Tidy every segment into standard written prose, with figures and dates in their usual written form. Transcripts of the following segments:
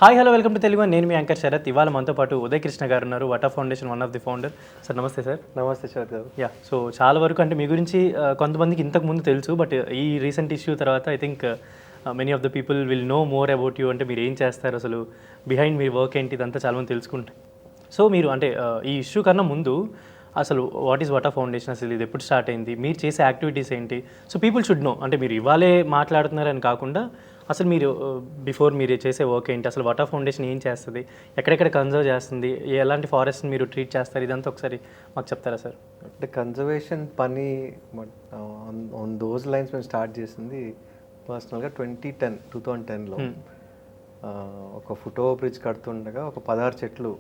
Hi hello welcome to Telugu. నేను మీ anchor Sarath. ఇవాళ మనతో పాటు ఉదయ్ కృష్ణ గారు ఉన్నారు, Vata foundation one of the founder. Sir నమస్తే సార్. నమస్తే శరత్ గారు. యా, సో చాలా వరకు అంటే మీ గురించి కొంతమందికి ఇంతకు ముందు తెలుసు, బట్ ఈ రీసెంట్ ఇష్యూ తర్వాత I think many of the people will know more about you. అంటే మీరు ఏం చేస్తారు, అసలు బిహైండ్ మీ వర్క్ ఏంటి, ఇదంతా చాలామంది తెలుసుకుంటారు. సో మీరు అంటే ఈ ఇష్యూ కన్నా ముందు అసలు వాట్ ఈస్ వటా ఫౌండేషన్, అసలు ఇది ఎప్పుడు స్టార్ట్ అయింది, మీరు చేసే యాక్టివిటీస్ ఏంటి, సో పీపుల్ షుడ్ నో. అంటే మీరు ఇవాళే మాట్లాడుతున్నారని కాకుండా అసలు మీరు బిఫోర్ మీరు చేసే వర్క్ ఏంటి, అసలు వటా ఫౌండేషన్ ఏం చేస్తుంది, ఎక్కడెక్కడ కన్జర్వ్ చేస్తుంది, ఎలాంటి ఫారెస్ట్ని మీరు ట్రీట్ చేస్తారు, ఇదంతా ఒకసారి మాకు చెప్తారా సార్? అంటే కన్జర్వేషన్ పని ఆన్ దోస్ లైన్స్ మేము స్టార్ట్ చేసింది పర్సనల్గా 2010లో ఒక ఫుట్ ఓవర్ బ్రిడ్జ్ కడుతుండగా ఒక 16 చెట్లు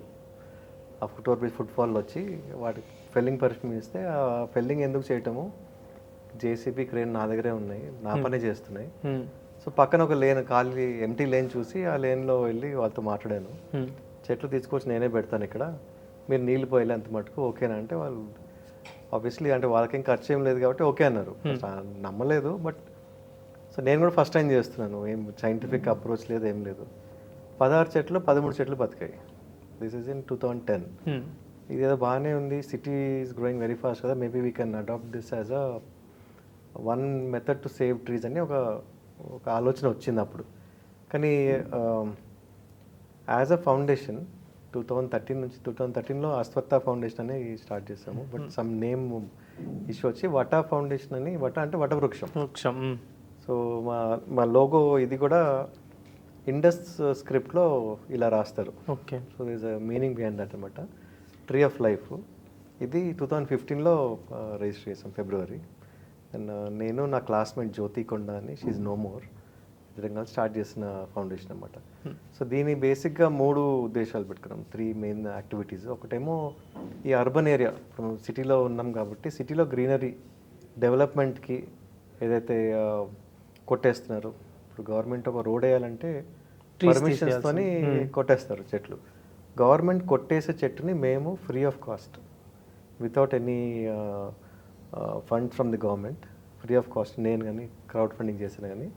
ఆ ఫుట్ ఓవర్ బ్రిడ్జ్ ఫుట్ఫాల్ వచ్చి వాటికి ఫెల్లింగ్ పర్మిషన్ ఇస్తే ఆ ఫెల్లింగ్ ఎందుకు చేయటము, జేసీబీ క్రేన్ నా దగ్గరే ఉన్నాయి, నా పనే చేస్తున్నాయి. సో పక్కన ఒక లేన్ ఖాళీ ఎంటీ లేన్ చూసి ఆ లేన్లో వెళ్ళి వాళ్ళతో మాట్లాడాను. చెట్లు తీసుకొచ్చి నేనే పెడతాను ఇక్కడ, మీరు నీళ్ళు పోయాలి అంత మటుకు ఓకేనా అంటే వాళ్ళు ఆబ్వియస్లీ అంటే వాళ్ళకేం ఖర్చు ఏం లేదు కాబట్టి ఓకే అన్నారు. నమ్మలేదు, బట్ సో నేను కూడా ఫస్ట్ టైం చేస్తున్నాను, ఏం సైంటిఫిక్ అప్రోచ్ లేదు, ఏం లేదు. 16 చెట్లు 13 చెట్లు బతికాయి. This is in 2010. ఇదేదో బాగానే ఉంది, city is growing very fast కదా, maybe we can adapt this as a one method to save trees అని ఒక ఆలోచన వచ్చింది అప్పుడు. కానీ as a foundation 2013లో Ashwattha foundation అని స్టార్ట్ చేసాము. బట్ సమ్ నేమ్ ఇష్యూ వచ్చి వటా ఫౌండేషన్ అని, వటా అంటే వటవృక్షం. సో మా లోగో ఇది కూడా ఇండస్ స్క్రిప్ట్లో ఇలా రాస్తారు. Okay. So this a meaning behind that అనమాట. ట్రీ ఆఫ్ లైఫ్ ఇది 2015లో రిజిస్టర్ చేసాం ఫిబ్రవరి. అండ్ నేను నా క్లాస్మేట్ జ్యోతి కొండ అని, షీఈ్ నో మోర్, ఇద్దరం కలిసి స్టార్ట్ చేసిన ఫౌండేషన్ అనమాట. సో దీని బేసిక్గా 3 ఉద్దేశాలు పెట్టుకున్నాం, 3 మెయిన్ యాక్టివిటీస్. ఒకటేమో ఈ అర్బన్ ఏరియా, ఇప్పుడు సిటీలో ఉన్నాం కాబట్టి సిటీలో గ్రీనరీ డెవలప్మెంట్కి ఏదైతే కొట్టేస్తున్నారు, ఇప్పుడు గవర్నమెంట్ ఒక రోడ్ వేయాలంటే పర్మిషన్స్తోని కొట్టేస్తారు చెట్లు. గవర్నమెంట్ కొట్టేసే చెట్టుని మేము free of cost, without any fund from the government, free of cost నేను కానీ క్రౌడ్ ఫండింగ్ చేసిన కానీ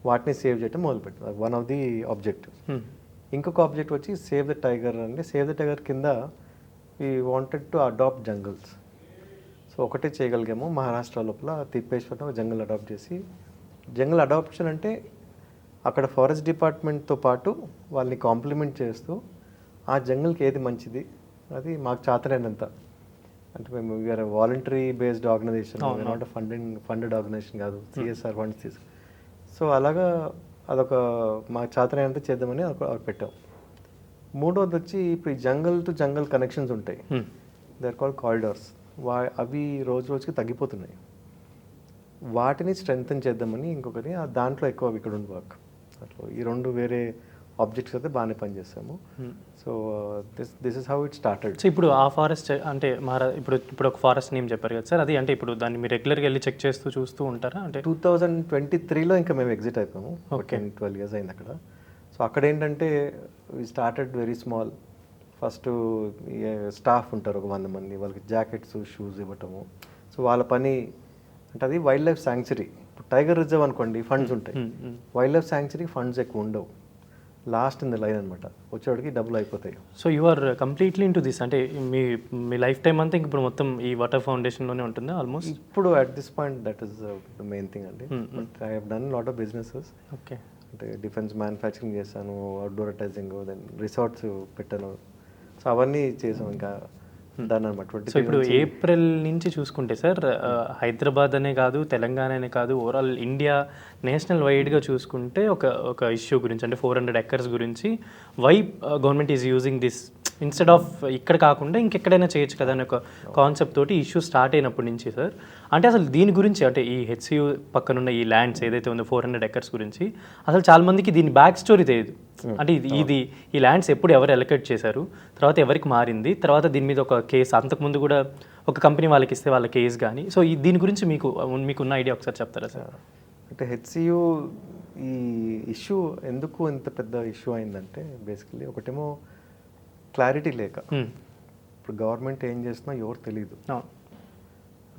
వాటిని సేవ్ చేయడం మొదలుపెట్టాం. One of the objectives. ఇంకొక ఆబ్జెక్ట్ వచ్చి సేవ్ ద టైగర్ అంటే, సేవ్ ద టైగర్ కింద we wanted to adopt jungles. So ఒకటే చేయగలిగాము, మహారాష్ట్ర లోపల తిప్పేశ్వరం జంగల్ అడాప్ట్ చేసి. జంగల్ అడాప్షన్ అంటే అక్కడ ఫారెస్ట్ డిపార్ట్మెంట్తో పాటు వాళ్ళని కాంప్లిమెంట్ చేస్తూ ఆ జంగల్కి ఏది మంచిది అది మాకు చాతనైనంత, అంటే మేము we're voluntary based organisation, not funded organisation కాదు, సిఎస్ఆర్ ఫండ్స్ తీసు. సో అలాగా అదొక మా చాతనైనంత చేద్దామని పెట్టాం. మూడోది వచ్చి ఇప్పుడు ఈ జంగల్ టు జంగల్ కనెక్షన్స్ ఉంటాయి, దే ఆర్ కాల్డ్ కారిడార్స్. అవి రోజు రోజుకి తగ్గిపోతున్నాయి, వాటిని స్ట్రెంగ్తన్ చేద్దామని ఇంకొకటి, దాంట్లో ఎక్కువ ఇక్కడ ఉంది వర్క్. అట్లా ఈ 2 వేరే ఆబ్జెక్ట్స్ అయితే బాగానే పనిచేస్తాము. So this is how it started. So ఇప్పుడు ఆ ఫారెస్ట్ అంటే ఇప్పుడు ఒక ఫారెస్ట్ నేమ్ చెప్పారు కదా సార్, అది అంటే ఇప్పుడు దాన్ని మీరు రెగ్యులర్గా వెళ్ళి చెక్ చేస్తూ చూస్తూ ఉంటారా? అంటే 2023లో ఇంకా మేము ఎగ్జిట్ అయిపోయాము. ఓకే, 12 years అయింది అక్కడ. సో అక్కడ ఏంటంటే we started very small. First staff ఉంటారు ఒక 100 మంది, వాళ్ళకి జాకెట్స్ షూస్ ఇవ్వటము. సో వాళ్ళ పని అంటే అది వైల్డ్ లైఫ్ శాంక్చురీ. ఇప్పుడు టైగర్ రిజర్వ్ అనుకోండి, ఫండ్స్ ఉంటాయి. వైల్డ్ లైఫ్ శాంక్చురీ ఫండ్స్ ఎక్కువ ఉండవు, లాస్ట్ ఇన్ ద లైన్ అనమాట, వచ్చేవాడికి డబ్బులు అయిపోతాయి. So you are completely into this, అంటే మీ లైఫ్ టైం అంతా ఇప్పుడు మొత్తం ఈ వాటర్ ఫౌండేషన్లోనే ఉంటుందా ఆల్మోస్ట్? ఇప్పుడు at this point that is the main thing అండి. But I have done lot of businesses. Okay. అంటే డిఫెన్స్ మ్యానుఫ్యాక్చరింగ్ చేశాను, అవుట్డోర్ అడ్వర్టైజింగ్, దెన్ రిసార్ట్స్ పెట్టాను. సో అవన్నీ చేసాం ఇంకా దాని అనమాట. సో ఇప్పుడు ఏప్రిల్ నుంచి చూసుకుంటే సార్, హైదరాబాద్ అనే కాదు, తెలంగాణ అనే కాదు, ఓవరాల్ ఇండియా నేషనల్ వైడ్గా చూసుకుంటే ఒక ఇష్యూ గురించి, అంటే 400 acres గురించి, why government is using this instead of ఇక్కడ కాకుండా ఇంకెక్కడైనా చేయొచ్చు కదా అని ఒక కాన్సెప్ట్ తోటి ఇష్యూ స్టార్ట్ అయినప్పటి నుంచి సార్, అంటే అసలు దీని గురించి, అంటే ఈ హెచ్సియు పక్కనున్న ఈ ల్యాండ్స్ ఏదైతే ఉందో 400 acres గురించి, అసలు చాలా మందికి దీని బ్యాక్ స్టోరీ తెలియదు. అంటే ఈ ల్యాండ్స్ ఎప్పుడు ఎవరు ఎలకేట్ చేశారు, తర్వాత ఎవరికి మారింది, తర్వాత దీని మీద ఒక కేసు, అంతకుముందు కూడా ఒక కంపెనీ వాళ్ళకి ఇస్తే వాళ్ళ కేసు కానీ, సో దీని గురించి మీకున్న ఐడియా ఒకసారి చెప్తారా సార్? అంటే హెచ్సియు ఈ ఇష్యూ ఎందుకు ఇంత పెద్ద ఇష్యూ అయిందంటే, బేసికలీ ఒకటేమో క్లారిటీ లేక, ఇప్పుడు గవర్నమెంట్ ఏం చేస్తున్నా ఎవరు తెలియదు.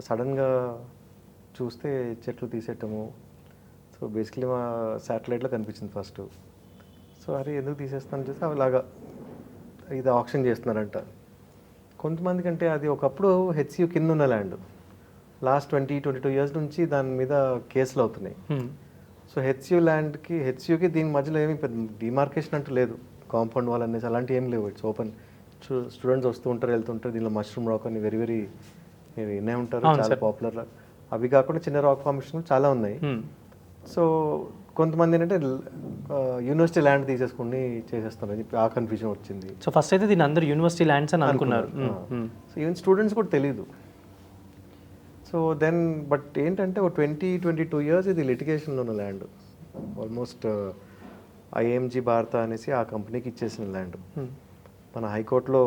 సడన్గా చూస్తే చెట్లు తీసేయటము. సో బేసికలీ మా శాటిలైట్లో కనిపించింది ఫస్ట్. సో అరే ఎందుకు తీసేస్తాను చేసి అలాగా ఇది ఆప్షన్ చేస్తున్నారంట. కొంతమంది కంటే అది ఒకప్పుడు హెచ్సియు కింద ఉన్న ల్యాండ్, లాస్ట్ 22 ఇయర్స్ నుంచి దాని మీద కేసులు అవుతున్నాయి. సో హెచ్సియుకి దీని మధ్యలో ఏమి పెద్ద డిమార్కేషన్ అంటూ లేదు, కాంపౌండ్ వాల్ అనేసి అలాంటివి ఏం లేవు. ఇట్స్ ఓపెన్, స్టూడెంట్స్ వస్తూ ఉంటారు వెళ్తుంటారు. దీనిలో మష్రూమ్ రాక్ అని వెరీ వెరీ మీరు వినే ఉంటారు, చాలా పాపులర్. అవి కాకుండా చిన్న రాక్ ఫార్మేషన్ చాలా ఉన్నాయి. సో కొంతమంది ఏంటంటే యూనివర్సిటీ ల్యాండ్ తీసేసుకుని చేసేస్తున్నారు అని చెప్పి ఆ కన్ఫ్యూజన్ వచ్చింది. సో ఫస్ట్ అయితే దీని అందరూ యూనివర్సిటీ ల్యాండ్స్ అని అనుకున్నారు. సో ఈవెన్ స్టూడెంట్స్ కూడా తెలియదు. సో దెన్ బట్ ఏంటంటే ఒక 22 ఇయర్స్ ఇది లిటిగేషన్లో ఉన్న ల్యాండ్. ఆల్మోస్ట్ ఐఎంజీ భారత అనేసి ఆ కంపెనీకి ఇచ్చేసిన ల్యాండ్. మన హైకోర్టులో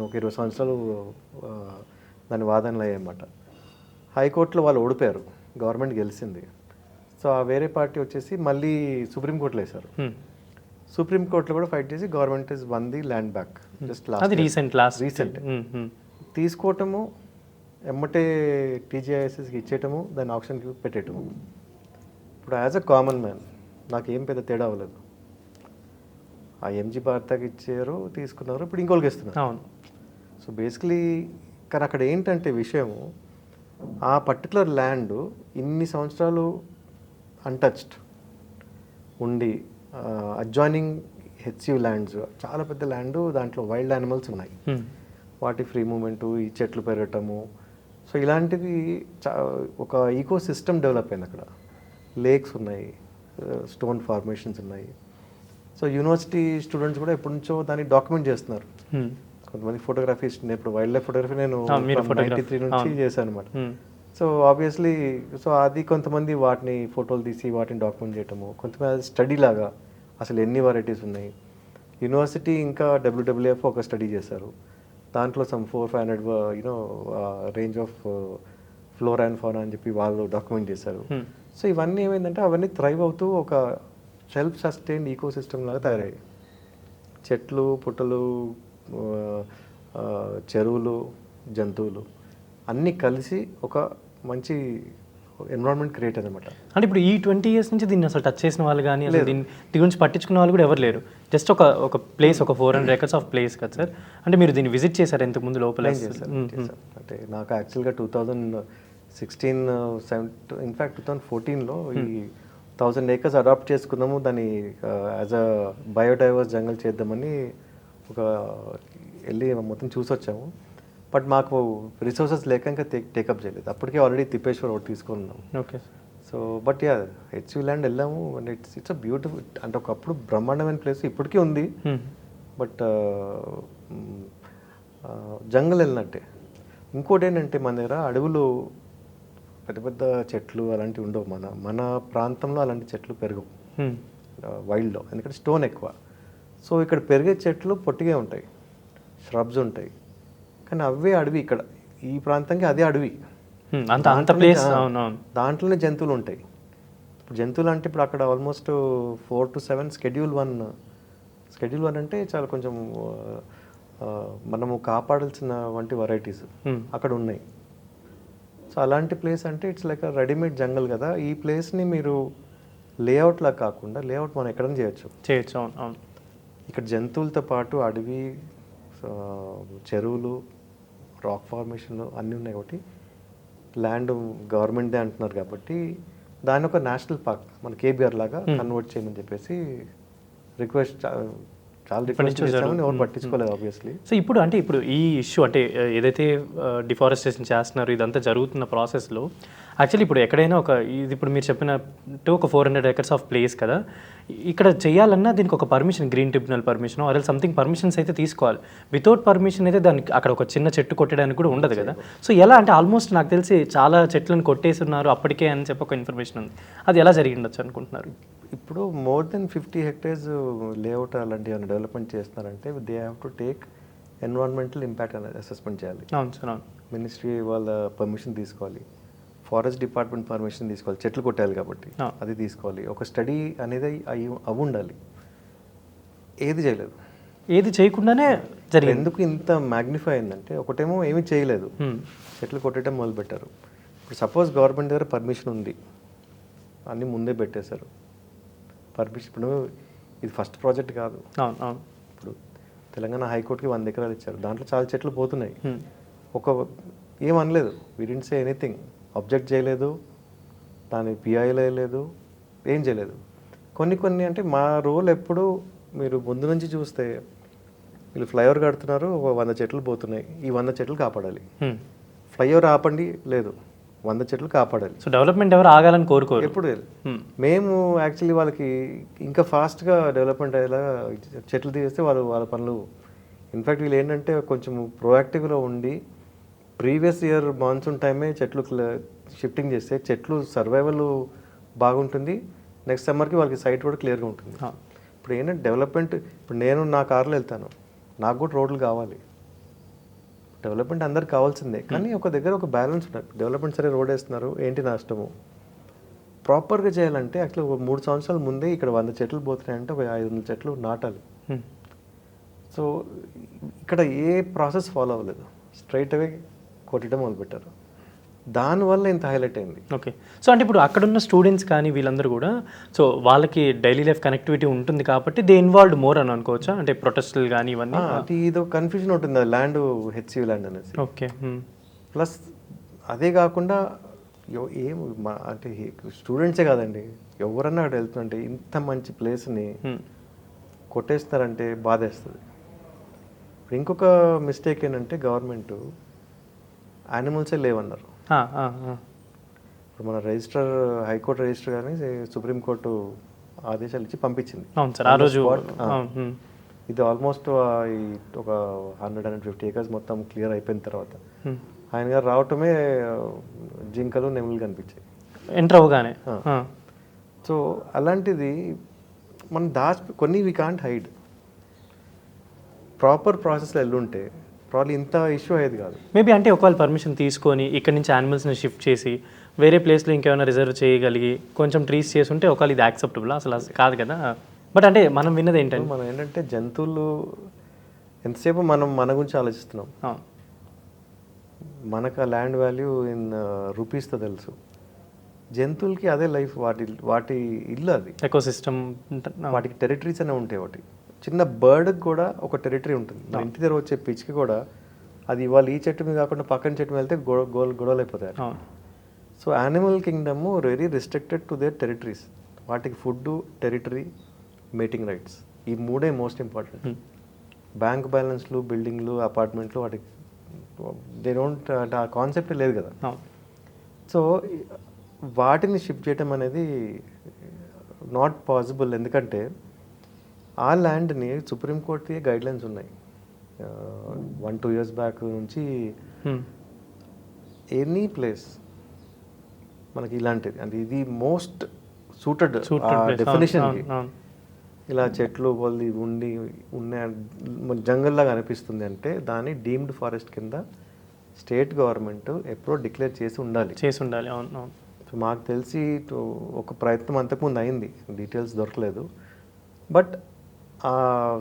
ఒక 20 సంవత్సరాలు దాని వాదనలు అయ్యాయన్నమాట. హైకోర్టులో వాళ్ళు ఓడిపోయారు, గవర్నమెంట్ గెలిచింది. సో ఆ వేరే పార్టీ వచ్చేసి మళ్ళీ సుప్రీంకోర్టులో వేశారు. సుప్రీంకోర్టులో కూడా ఫైట్ చేసి government is won the land back. Just recent తీసుకోవటము, ఎమ్మటే టీజీఐఎస్ఎస్కి ఇచ్చేయటము, దాన్ని ఆప్షన్కి పెట్టేయటము. ఇప్పుడు యాజ్ అ కామన్ మ్యాన్ నాకేం పెద్ద తేడా అవ్వలేదు. ఆ ఎంజీ భారతకి ఇచ్చారు, తీసుకున్నారు, ఇప్పుడు ఇంకోళ్ళకి ఇస్తున్నారు. అవును. సో బేసికలీ కానీ అక్కడ ఏంటంటే విషయము, ఆ పర్టికులర్ ల్యాండ్ ఇన్ని సంవత్సరాలు అన్టచ్డ్ ఉండి అడ్జాయినింగ్ హెచ్సియు ల్యాండ్స్, చాలా పెద్ద ల్యాండ్, దాంట్లో వైల్డ్ యానిమల్స్ ఉన్నాయి, వాటి ఫ్రీ మూమెంటు, ఈ చెట్లు పెరగటము. సో ఇలాంటివి ఒక ఈకో సిస్టమ్ డెవలప్ అయింది అక్కడ. లేక్స్ ఉన్నాయి, స్టోన్ ఫార్మేషన్స్ ఉన్నాయి. సో యూనివర్సిటీ స్టూడెంట్స్ కూడా ఎప్పటి నుంచో దాన్ని డాక్యుమెంట్ చేస్తున్నారు. కొంతమంది ఫోటోగ్రఫీస్, ఇప్పుడు వైల్డ్ లైఫ్ ఫోటోగ్రఫీ నేను 93 నుంచి చేశాను అనమాట. సో ఆబ్వియస్లీ సో అది కొంతమంది వాటిని ఫోటోలు తీసి వాటిని డాక్యుమెంట్ చేయటము, కొంతమంది స్టడీ లాగా అసలు ఎన్ని వెరైటీస్ ఉన్నాయి. యూనివర్సిటీ ఇంకా WWF ఒక స్టడీ చేశారు, దాంట్లో some 400-500 you know range of flora and fauna అని చెప్పి వాళ్ళు డాక్యుమెంట్ చేశారు. సో ఇవన్నీ ఏమైందంటే అవన్నీ థ్రైవ్ అవుతూ ఒక సెల్ఫ్ సస్టైన్డ్ ఈకో సిస్టమ్ లాగా తయారయ్యాయి. చెట్లు, పుట్టలు, చెరువులు, జంతువులు అన్నీ కలిసి ఒక మంచి ఎన్విరాన్మెంట్ క్రియేట్ అన్నమాట. అంటే ఇప్పుడు ఈ 20 ఇయర్స్ నుంచి దీన్ని అసలు టచ్ చేసిన వాళ్ళు కానీ అసలు దీని గురించి పట్టించుకున్న వాళ్ళు కూడా ఎవరు లేరు. జస్ట్ ఒక ప్లేస్, ఒక 400 acres ఆఫ్ ప్లేస్ కదా సార్. అంటే మీరు దీన్ని విజిట్ చేశారు ఇంతకు ముందు లోపల? అంటే నాకు యాక్చువల్గా 2016, 17 ఇన్ఫ్యాక్ట్ 2014లో ఈ 1000 acres అడాప్ట్ చేసుకుందాము, దాన్ని యాజ్ అ బయోడైవర్స్ జంగల్ చేద్దామని ఒక వెళ్ళి మొత్తం చూసొచ్చాము. బట్ మాకు రిసోర్సెస్ లేక ఇంకా టేకప్ చేయలేదు. అప్పటికే ఆల్రెడీ తిప్పేశ్వర్ ఒకటి తీసుకున్నాం. Okay. So but yeah HCU land వెళ్ళాము అండ్ ఇట్స్ అ బ్యూటిఫుల్, అంటే ఒకప్పుడు బ్రహ్మాండమైన ప్లేస్, ఇప్పటికీ ఉంది. బట్ జంగల్ వెళ్ళినట్టే. ఇంకోటి ఏంటంటే మన దగ్గర అడవులు, పెద్ద పెద్ద చెట్లు అలాంటివి ఉండవు. మన ప్రాంతంలో అలాంటి చెట్లు పెరగవు వైల్డ్లో, ఎందుకంటే స్టోన్ ఎక్కువ. సో ఇక్కడ పెరిగే చెట్లు పొట్టిగా ఉంటాయి, ష్రబ్స్ ఉంటాయి, కానీ అవే అడవి. ఇక్కడ ఈ ప్రాంతానికి అదే అడవి. దాంట్లోనే జంతువులు ఉంటాయి. ఇప్పుడు జంతువులు అంటే ఇప్పుడు అక్కడ ఆల్మోస్ట్ 4 to 7 Schedule 1 అంటే చాలా కొంచెం మనము కాపాడాల్సిన వంటి వెరైటీస్ అక్కడ ఉన్నాయి. సో అలాంటి ప్లేస్ అంటే ఇట్స్ లైక్ రెడీమేడ్ జంగల్ కదా. ఈ ప్లేస్ని మీరు లేఅవుట్లా కాకుండా, లేఅవుట్ మనం ఎక్కడైనా చేయొచ్చు. అవును. ఇక్కడ జంతువులతో పాటు అడవి, చెరువులు, రాక్ ఫార్మేషన్ అన్నీ ఉన్నాయి. కాబట్టి ల్యాండ్ గవర్నమెంట్దే అంటున్నారు కాబట్టి దాన్ని ఒక నేషనల్ పార్క్ మన కేబీఆర్ లాగా కన్వర్ట్ చేయమని చెప్పేసి రిక్వెస్ట్ చాలా రిక్వెస్ట్ చేస్తామని ఎవరు పట్టించుకోలేదు ఆబ్వియస్లీ. సో ఇప్పుడు ఈ ఇష్యూ అంటే ఏదైతే డిఫారెస్టేషన్ చేస్తున్నారు ఇదంతా జరుగుతున్న ప్రాసెస్లో యాక్చువల్లీ ఇప్పుడు ఎక్కడైనా ఇది ఇప్పుడు మీరు చెప్పినట్టు ఒక 400 acres ఆఫ్ ప్లేస్ కదా, ఇక్కడ చేయాలన్నా దీనికి ఒక permission, green tribunal permission or something permissions అయితే తీసుకోవాలి. వితౌట్ పర్మిషన్ అయితే దానికి అక్కడ ఒక చిన్న చెట్టు కొట్టడానికి కూడా ఉండదు కదా. సో ఎలా అంటే ఆల్మోస్ట్ నాకు తెలిసి చాలా చెట్లను కొట్టేసి ఉన్నారు అప్పటికే అని చెప్పి ఒక ఇన్ఫర్మేషన్ ఉంది. అది ఎలా జరిగిండొచ్చు అనుకుంటున్నారు? ఇప్పుడు మోర్ దెన్ 50 hectares లేఅవుట్ అలాంటి ఏమైనా డెవలప్మెంట్ చేస్తున్నారంటే they have to take environmental impact అనేది అసెస్మెంట్ చేయాలి. అవును సార్, అవును. మినిస్ట్రీ వాళ్ళ పర్మిషన్ తీసుకోవాలి, ఫారెస్ట్ డిపార్ట్మెంట్ పర్మిషన్ తీసుకోవాలి, చెట్లు కొట్టాలి కాబట్టి అది తీసుకోవాలి, ఒక స్టడీ అనేది అవి ఉండాలి. ఏది చేయలేదు, ఏది చేయకుండానే జరిగింది. ఎందుకు ఇంత మ్యాగ్నిఫై అయిందంటే ఒకటేమో ఏమీ చేయలేదు, చెట్లు కొట్టడం మొదలుపెట్టారు. ఇప్పుడు సపోజ్ గవర్నమెంట్ దగ్గర పర్మిషన్ ఉంది, అన్నీ ముందే పెట్టేశారు పర్మిషన్. ఇప్పుడు ఇది ఫస్ట్ ప్రాజెక్ట్ కాదు. అవును అవును. ఇప్పుడు తెలంగాణ హైకోర్టుకి 100 ఎకరాలు ఇచ్చారు, దాంట్లో చాలా చెట్లు పోతున్నాయి. Hmm. ఒక ఏమనలేదు, we didn't say anything, object చేయలేదు, దాని పిఐలో లేదు, ఏం చేయలేదు. కొన్ని అంటే మా రోల్ ఎప్పుడు మీరు ముందు నుంచి చూస్తే వీళ్ళు ఫ్లైఓవర్ కడుతున్నారు, 100 చెట్లు పోతున్నాయి, ఈ 100 చెట్లు కాపాడాలి. Hmm. ఫ్లైఓవర్ ఆపండి, లేదు, 100 చెట్లు కాపాడాలి. సో డెవలప్మెంట్ ఎవరు ఆగాలని కోరుకోరు. ఎప్పుడు Hmm. మేము యాక్చువల్లీ వాళ్ళకి ఇంకా ఫాస్ట్గా డెవలప్మెంట్ అయ్యేలా చెట్లు తీస్తే వాళ్ళ పనులు. ఇన్ఫ్యాక్ట్ వీళ్ళు ఏంటంటే కొంచెం ప్రోయాక్టివ్లో ఉండి ప్రీవియస్ ఇయర్ మాన్సూన్ టైమే చెట్లు షిఫ్టింగ్ చేస్తే చెట్లు సర్వైవల్ బాగుంటుంది, నెక్స్ట్ సమ్మర్కి వాళ్ళకి సైట్ కూడా క్లియర్గా ఉంటుంది. ఇప్పుడు ఏంటంటే డెవలప్మెంట్, ఇప్పుడు నేను నా కార్లో వెళ్తాను, నాకు కూడా రోడ్లు కావాలి. డెవలప్మెంట్ అందరికి కావాల్సిందే, కానీ ఒక దగ్గర ఒక బ్యాలెన్స్ ఉండాలి. డెవలప్మెంట్ సరే రోడ్ వేస్తున్నారు, ఏంటి నష్టము, ప్రాపర్గా చేయాలంటే యాక్చువల్లీ ఒక 3 సంవత్సరాల ముందే ఇక్కడ 100 చెట్లు పోతున్నాయంటే ఒక 500 చెట్లు నాటాలి. సో ఇక్కడ ఏ ప్రాసెస్ ఫాలో అవ్వలేదు, స్ట్రైట్ అవే కొట్టడం మొదలుపెట్టారు, దానివల్ల ఇంత హైలైట్ అయింది. ఓకే. సో అంటే ఇప్పుడు అక్కడున్న స్టూడెంట్స్ కానీ వీళ్ళందరూ కూడా సో వాళ్ళకి డైలీ లైఫ్ కనెక్టివిటీ ఉంటుంది కాబట్టి దే ఇన్వాల్వ్డ్ మోర్ అని అనుకోవచ్చా, అంటే ప్రొటెస్టులు కానీ ఇవన్నీ? అంటే ఇది ఒక కన్ఫ్యూజన్ ఉంటుంది, ల్యాండ్ హెచ్సివి ల్యాండ్ అనేసి. ఓకే. ప్లస్ అదే కాకుండా ఏం అంటే స్టూడెంట్సే కాదండి, ఎవరన్నా అక్కడ వెళ్తుంటే ఇంత మంచి ప్లేస్ని కొట్టేస్తారంటే బాధేస్తుంది. ఇప్పుడు ఇంకొక మిస్టేక్ ఏంటంటే గవర్నమెంట్ యానిమల్సే లేవన్నారు. ఇప్పుడు మన రిజిస్టర్, హైకోర్టు రిజిస్టర్ కానీ సుప్రీంకోర్టు ఆదేశాలు ఇచ్చి పంపించింది. అవును సార్, ఆ రోజు ఇది ఆల్మోస్ట్ ఒక 150 ఏకర్స్ మొత్తం క్లియర్ అయిపోయిన తర్వాత ఆయన గారు రావటమే జింకలు నెమలు కనిపించాయి ఎంటర్ అవగానే. సో అలాంటిది మనం కొన్ని వీ కాంట్ హైడ్. ప్రాపర్ ప్రాసెస్లో వెళ్ళుంటే ప్రాబ్లీ ఇంత ఇష్యూ అయ్యేది కాదు. మేబీ అంటే ఒకవేళ పర్మిషన్ తీసుకొని ఇక్కడ నుంచి యానిమల్స్ని షిఫ్ట్ చేసి వేరే ప్లేస్లో ఇంకేమైనా రిజర్వ్ చేయగలిగి కొంచెం ట్రీస్ చేసి ఉంటే ఒకవేళ ఇది యాక్సెప్టబుల్ అసలు కాదు కదా. బట్ అంటే మనం విన్నది ఏంటంటే మనం ఏంటంటే జంతువులు ఎంతసేపు మనం మన గురించి ఆలోచిస్తున్నాం, మనకు ఆ ల్యాండ్ వాల్యూ ఇన్ రూపీస్తో తెలుసు, జంతువులకి అదే లైఫ్, వాటి ఇల్లు అది, ఎకోసిస్టమ్, వాటికి టెరిటరీస్ అనే ఉంటాయి. ఒకటి చిన్న బర్డ్కి కూడా ఒక టెరిటరీ ఉంటుంది. మన ఇంటి దగ్గర వచ్చే పిచ్కి కూడా అది ఇవాళ ఈ చెట్టు మీద కాకుండా పక్కన చెట్టు మీద వెళ్తే గొడవలు అయిపోతాయి. So animal Kingdom very restricted to their territories. వాటికి ఫుడ్, టెరిటరీ, మేటింగ్ రైట్స్, ఈ మూడే మోస్ట్ ఇంపార్టెంట్. బ్యాంక్ బ్యాలెన్స్లు, బిల్డింగ్లు, అపార్ట్మెంట్లు వాటికి దే డోంట్, అంటే ఆ కాన్సెప్ట్ లేదు కదా. సో వాటిని షిఫ్ట్ చేయటం అనేది నాట్ పాసిబుల్. ఎందుకంటే ఆ ల్యాండ్ని సుప్రీంకోర్టు గైడ్లైన్స్ ఉన్నాయి 1-2 years బ్యాక్ నుంచి. ఎనీ ప్లేస్ మనకి ఇలాంటిది, అంటే ఇది మోస్ట్ సూటెడ్ డెఫినేషన్కి. ఇలా చెట్లు వాళ్ళది ఉన్న జంగల్లాగా అనిపిస్తుంది అంటే దాన్ని డీమ్డ్ ఫారెస్ట్ కింద స్టేట్ గవర్నమెంట్ ఎప్పుడో డిక్లేర్ చేసి ఉండాలి. అవును. సో మాకు తెలిసి ఒక ప్రయత్నం అంతకుముందు అయింది, డీటెయిల్స్ దొరకలేదు. బట్ ఆ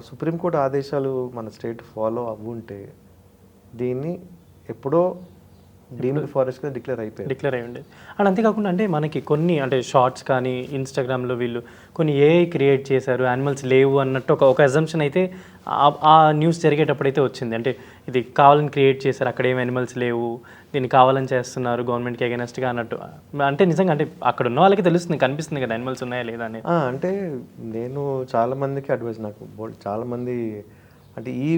సుప్రీంకోర్టు ఆదేశాలు మన స్టేట్ ఫాలో అవ్వుంటే దీన్ని ఎప్పుడో డీమ్డ్ ఫారెస్ట్గా డిక్లేర్ అయి ఉండేది. అండ్ అంతేకాకుండా అంటే మనకి కొన్ని అంటే షార్ట్స్ కానీ ఇన్స్టాగ్రామ్లో వీళ్ళు కొన్ని ఏఐ క్రియేట్ చేశారు, యానిమల్స్ లేవు అన్నట్టు ఒక అజంప్షన్ అయితే ఆ న్యూస్ జరిగేటప్పుడు అయితే వచ్చింది. అంటే ఇది కావాలని క్రియేట్ చేశారు, అక్కడ ఏం యానిమల్స్ లేవు, దీన్ని కావాలని చేస్తున్నారు గవర్నమెంట్కి అగెనెస్ట్గా అన్నట్టు. అంటే నిజంగా అంటే అక్కడ ఉన్న వాళ్ళకి తెలుస్తుంది, కనిపిస్తుంది కదా యానిమల్స్ ఉన్నాయా లేదా అని. అంటే నేను చాలామందికి అడ్వైస్, నాకు చాలామంది అంటే ఈ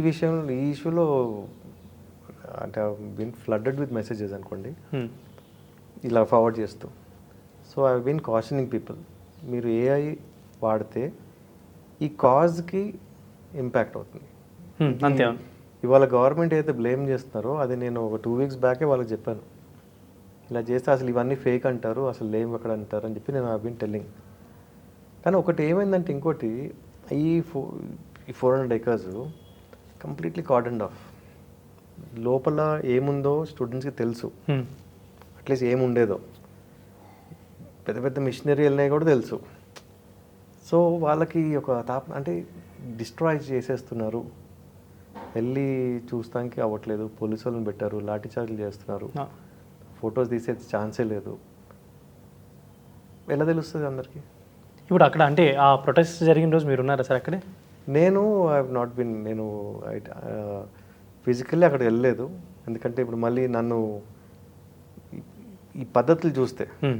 ఇష్యూలో అంటే బీన్ ఫ్లడ్డెడ్ విత్ మెసేజెస్ అనుకోండి, ఇలా ఫార్వర్డ్ చేస్తూ. So I been cautioning people, మీరు ఏఐ వాడితే ఈ కాజ్కి ఇంపాక్ట్ అవుతుంది. అంతే. ఇవాళ గవర్నమెంట్ ఏదైతే బ్లేమ్ చేస్తున్నారో అది నేను ఒక 2 weeks బ్యాకే వాళ్ళకి చెప్పాను, ఇలా చేస్తే అసలు ఇవన్నీ ఫేక్ అంటారు, అసలు లేవు అక్కడ అంటారు అని చెప్పి నేను ఐ బీన్ టెల్లింగ్. కానీ ఒకటి ఏమైందంటే ఇంకోటి, ఈ 400 acres కంప్లీట్లీ కార్డన్డ్ ఆఫ్. లోపల ఏముందో స్టూడెంట్స్కి తెలుసు, అట్లీస్ట్ ఏముండేదో, పెద్ద పెద్ద మిషనరీ వెళ్ళినాయి కూడా తెలుసు. సో వాళ్ళకి ఒక అంటే డిస్ట్రాయ్ చేసేస్తున్నారు, వెళ్ళి చూస్తానికి అవ్వట్లేదు, పోలీసు వాళ్ళని పెట్టారు, లాఠీ చార్జీలు చేస్తున్నారు, ఫొటోస్ తీసే ఛాన్సే లేదు. ఎలా తెలుస్తుంది అందరికీ? ఇప్పుడు అక్కడ అంటే ఆ ప్రొటెస్ట్ జరిగిన రోజు మీరు ఉన్నారా సార్ అక్కడే? నేను ఐ హావ్ నాట్ బిన్, నేను ఫిజికల్లీ అక్కడ వెళ్ళలేదు. ఎందుకంటే ఇప్పుడు మళ్ళీ నన్ను ఈ పద్ధతులు చూస్తే Hmm.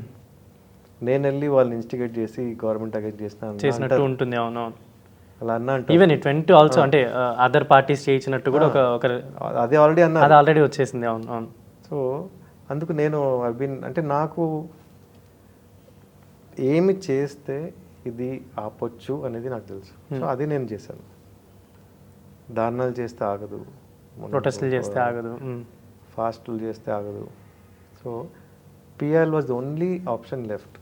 నేను వెళ్ళి వాళ్ళని ఇన్స్టిగేట్ చేసి గవర్నమెంట్ అగేంస్ట్ చేసినట్టు ఉంటుంది. అవును అవును. అలా అన్నా అంటే ఈవెన్ ఇట్ వెంట్ ఆల్సో, అంటే అదర్ పార్టీస్ చేయించినట్టు కూడా ఒక అది ఆల్రెడీ అన్నా. అది ఆల్రెడీ వచ్చేసింది. అవును అవును. సో అందుకు నేను ఐ బిన్, అంటే నాకు ఏమి చేస్తే ఇది ఆపొచ్చు అనేది నాకు తెలుసు. సో అది నేను చేశాను. దారుణాలు చేస్తే ఆగదు, ప్రొటెస్ట్లు చేస్తే ఆగదు. ఫాస్ట్లు చేస్తే ఆగదు. So PIL was the only option left.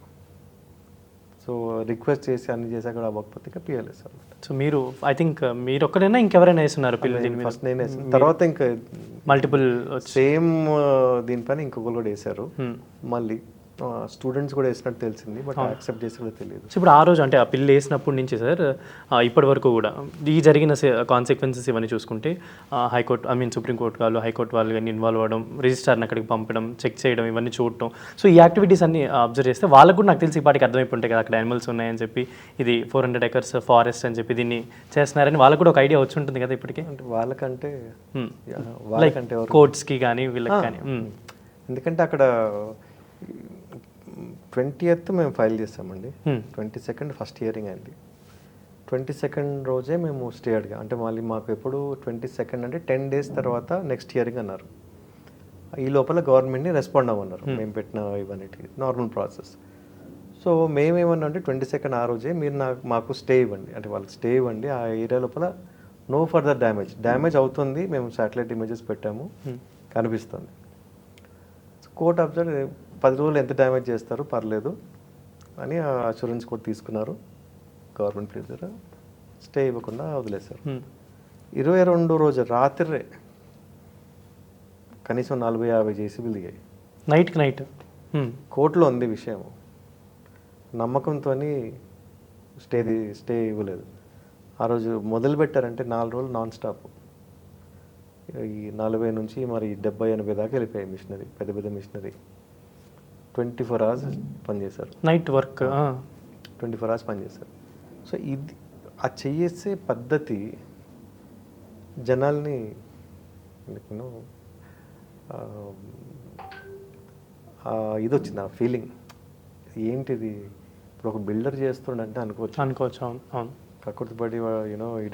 So request చేసి అన్ని చేశాక కూడా అవ్వకపోతే ఇక పిఎల్ వేసాను. సో మీరు ఐ థింక్ మీరు ఒక్కడైనా ఇంకెవరైనా వేస్తున్నారు పిల్లలు? ఫస్ట్ నేను వేసాను, తర్వాత ఇంకా మల్టిపుల్ సేమ్ దీనిపైన ఇంకొకరు కూడా వేశారు. మళ్ళీ స్టూడెంట్స్ కూడా వేసినట్టు తెలిసింది, బట్ యాక్సెప్ట్ చేసి కూడా తెలియదు. సో ఇప్పుడు ఆ రోజు అంటే ఆ పిల్లి వేసినప్పటి నుంచి సార్ ఇప్పటి వరకు కూడా ఈ జరిగిన కాన్సిక్వెన్సెస్ ఇవన్నీ చూసుకుంటే హైకోర్టు, ఐ మీన్ సుప్రీంకోర్టు వాళ్ళు, హైకోర్టు వాళ్ళు కానీ ఇన్వాల్వ్ అవ్వడం, రిజిస్ట్రార్ని అక్కడికి పంపడం, చెక్ చేయడం, ఇవన్నీ చూడటం. సో ఈ యాక్టివిటీస్ అన్ని అబ్జర్వ్ చేస్తే వాళ్ళకు కూడా నాకు తెలిసి ఈ పాటికి అర్థమైపోయి ఉంటాయి కదా అక్కడ యానిమల్స్ ఉన్నాయని చెప్పి, ఇది 400 acres ఫారెస్ట్ అని చెప్పి దీన్ని చేస్తున్నారని వాళ్ళకు కూడా ఒక ఐడియా వచ్చి ఉంటుంది కదా ఇప్పటికీ. అంటే వాళ్ళకంటే లైక్ కోర్ట్స్కి కానీ వీళ్ళకి కానీ. ఎందుకంటే అక్కడ 20th మేము ఫైల్ చేసామండి. 22nd ఫస్ట్ హియరింగ్ అయింది. 22nd రోజే మేము స్టే అడిగాం. అంటే మళ్ళీ మాకు ఎప్పుడు 22nd అంటే 10 days తర్వాత నెక్స్ట్ హియరింగ్ అన్నారు. ఈ లోపల గవర్నమెంట్ని రెస్పాండ్ అవ్వన్నారు మేము పెట్టిన ఇవన్నిటికి, నార్మల్ ప్రాసెస్. సో మేమేమన్నా అంటే 22nd ఆ రోజే మీరు మాకు స్టే ఇవ్వండి, అంటే వాళ్ళకి స్టే ఇవ్వండి, ఆ ఏరియా లోపల నో ఫర్దర్ డ్యామేజ్ అవుతుంది, మేము శాటిలైట్ ఇమేజెస్ పెట్టాము, కనిపిస్తుంది. కోర్ట్ అబ్జర్వ్ 10 రోజులు ఎంత డ్యామేజ్ చేస్తారు పర్లేదు అని అష్యూరెన్స్ కూడా తీసుకున్నారు. గవర్నమెంట్ ప్లేస్ దగ్గర స్టే ఇవ్వకుండా వదిలేశారు. 22 రోజు రాత్రి కనీసం 40-50 జేసీబీలు దిగాయి. నైట్ కోర్టులో ఉంది విషయం. నమ్మకంతో స్టే ఇవ్వలేదు. ఆ రోజు మొదలు పెట్టారంటే 4 రోజులు నాన్ స్టాప్. ఈ 40 నుంచి మరి 70-80 దాకా వెళ్ళిపోయాయి మిషనరీ, పెద్ద పెద్ద మిషనరీ. 24 hours పనిచేశారు. నైట్ వర్క్ 24 hours పనిచేశారు. సో ఇది ఆ చేసే పద్ధతి జనాల్ని ఇది వచ్చింది, ఆ ఫీలింగ్ ఏంటిది. ఇప్పుడు ఒక బిల్డర్ చేస్తుండంటే అనుకోవచ్చు. అవును అవును. కక్కుర్తిపడి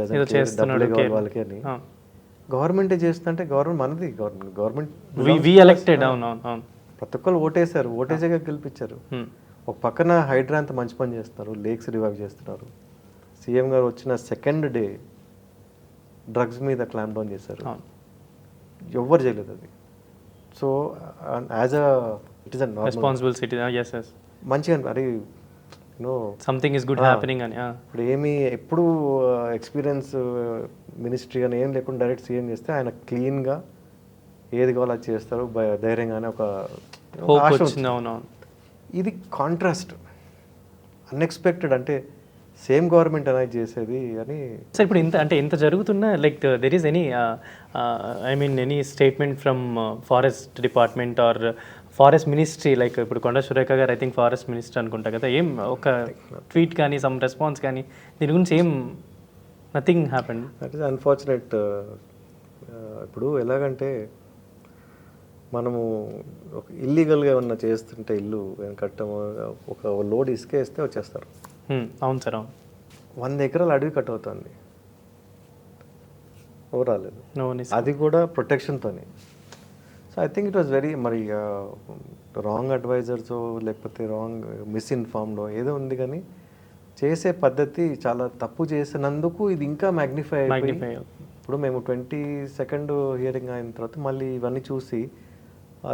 డబ్బులే కావాలి వాళ్ళకి అని. గవర్నమెంటే చేస్తుందంటే గవర్నమెంట్ మనది, గవర్నమెంట్ వి ఎలక్టెడ్. అవును అవును. ప్రతి ఒక్కరు ఓటేశారు, ఓటేసాక గెలిపించారు. ఒక పక్కన హైడ్రా అంత మంచి పని చేస్తున్నారు, లేక్స్ రివైవ్ చేస్తున్నారు. సీఎం గారు వచ్చిన సెకండ్ డే డ్రగ్స్ మీద క్లాంప్ డౌన్ చేశారు. ఎవ్వరు చేయలేదు అది. So as a it is a responsible citizen మంచిగా మరి సంథింగ్ ఇస్ గుడ్ హ్యాపెనింగ్ అని. ఇప్పుడు ఏమి ఎప్పుడు ఎక్స్పీరియన్స్ మినిస్ట్రీ అని ఏం లేకుండా డైరెక్ట్ సీఎం చేస్తే ఆయన క్లీన్గా ఏది కావాలో అది చేస్తారు, ధైర్యంగానే ఒక ఆశ ఉంది. ఇది కాంట్రాస్ట్, అన్ఎక్స్పెక్టెడ్. అంటే సేమ్ గవర్నమెంట్ అనేది చేసేది అని. సార్ ఇప్పుడు ఇంత జరుగుతున్నా like there is any I mean any statement from forest department or forest ministry, like ఇప్పుడు కొండా సురేఖ గారు ఐ థింక్ ఫారెస్ట్ మినిస్టర్ అనుకుంటా కదా, ఏం ఒక ట్వీట్ కానీ సమ్ రెస్పాన్స్ కానీ దీని గురించి ఏం nothing happened? That is unfortunate. ఇప్పుడు ఎలాగంటే మనము ఒక ఇల్లీగల్గా ఏమన్నా చేస్తుంటే ఇల్లు కట్టము, ఒక లోడ్ ఇసుకేస్తే వచ్చేస్తారు. అవును సార్, అవును. 100 ఎకరాలు అడవి కట్ అవుతుంది, రాలేదు. అది కూడా ప్రొటెక్షన్తో. So I think it was very మరి రాంగ్ అడ్వైజర్స్ లేకపోతే రాంగ్ మిస్ఇన్ఫార్మ్డ్ ఏదో ఉంది, కానీ చేసే పద్ధతి చాలా తప్పు చేసినందుకు ఇది ఇంకా మ్యాగ్నిఫై అయిపోయి. ఇప్పుడు మేము 22nd హియరింగ్ అయిన తర్వాత మళ్ళీ ఇవన్నీ చూసి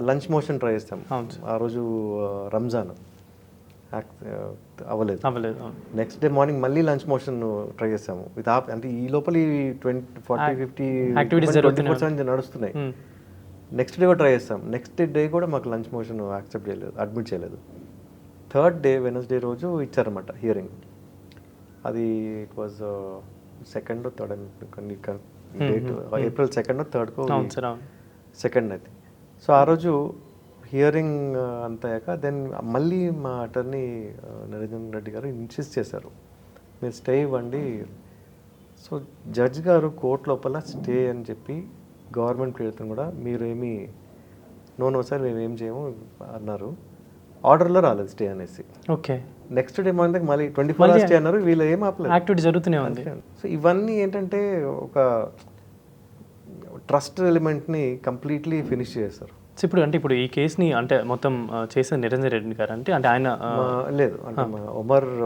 లంచ్ మోషన్ ట్రై చేస్తాం. ఆ రోజు రంజాన్ అవ్వలేదు. నెక్స్ట్ డే మార్నింగ్ మళ్ళీ లంచ్ మోషన్ ట్రై చేసాము. అంటే ఈ లోపల ఈ 40-50 నడుస్తున్నాయి. నెక్స్ట్ డే కూడా ట్రై చేస్తాం. నెక్స్ట్ డే కూడా మాకు లంచ్ మోషన్ యాక్సెప్ట్ చేయలేదు, అడ్మిట్ చేయలేదు. 3rd డే వెనస్డే రోజు ఇచ్చారన్నమాట హియరింగ్. అది it was 2nd or 3rd date, April 2nd or 3rd 2nd అయితే. సో ఆ రోజు హియరింగ్ అంతయ్యాక దెన్ మళ్ళీ మా అటర్నీ నిరంజన్ రెడ్డి గారు ఇన్సిస్ట్ చేశారు, మీరు స్టే ఇవ్వండి. సో జడ్జ్ గారు కోర్టు లోపల స్టే అని చెప్పి గవర్నమెంట్ క్లియర్తో కూడా మీరు ఏమి నో సార్ మేము ఏం చేయము అన్నారు. ఆర్డర్లో రాలేదు స్టే అనేసి. ఓకే, నెక్స్ట్ డే మన మళ్ళీ 24 hours స్టే అన్నారు. వీళ్ళు ఏం ఆపలేదు, యాక్టివిటీ జరుగుతూనే ఉంది. సో ఇవన్నీ ఏంటంటే ఒక ట్రస్ట్ ఎలిమెంట్ని కంప్లీట్లీ ఫినిష్ చేస్తారు. సో ఇప్పుడు అంటే ఇప్పుడు ఈ కేసుని అంటే మొత్తం చేసిన నిరంజన్ రెడ్డి గారు అంటే ఆయన లేదు అంటే మా